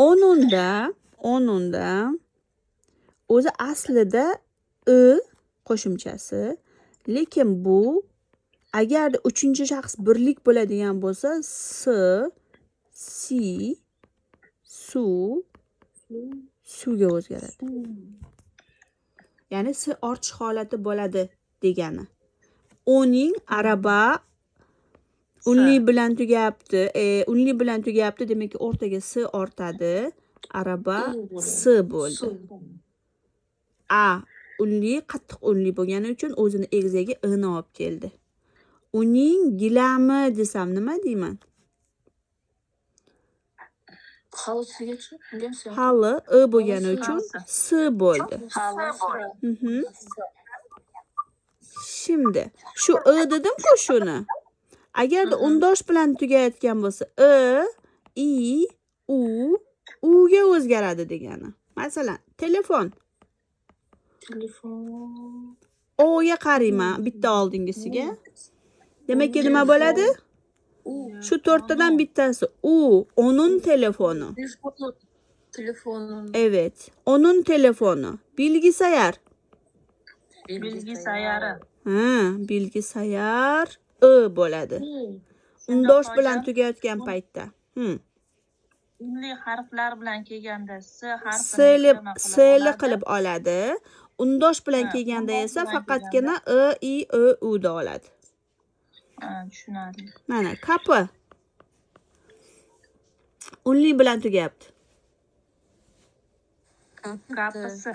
O'nunda o'zi aslida I qo'shimchasi, lekin bu agarda uchinchi shaxs birlik bo'ladigan bo'lsa, si, suga o'zgaradi. Ya'ni si ortish holati bo'ladi degani. O'ning araba unli bilan tugayapti. Unli bilan tugayapti, demak o'rtaga si ortadi. Araba si bo'ldi. A unli, qattiq unli bo'lgani uchun o'zini egzaga i'ni olib keldi. Uning gilami desam nima deyman? Hali I bo'lgani uchun si bo'ldi. Şimdi shu I dedim-ku shuni. Agarda undosh bilan tugayotgan bo'lsa, I, Uga o'zgaradi degani. Masalan, telefon. O'ga qarayman bitta oldingisiga. Demak, nima bo'ladi? Shu to'rttadan bittasi onun telefonu. Evet, onun telefonu. Bilgisayar. Bilgisayar I bo'ladi. Undosh bilan tugayotgan paytda. Unli harflar bilan kelganda S'li qilib oladi. Undosh bilan kelganda esa faqatgina I, U da oladi. Tushunarli. Mana kapı. Unli bilan tugayapti. Kapısı.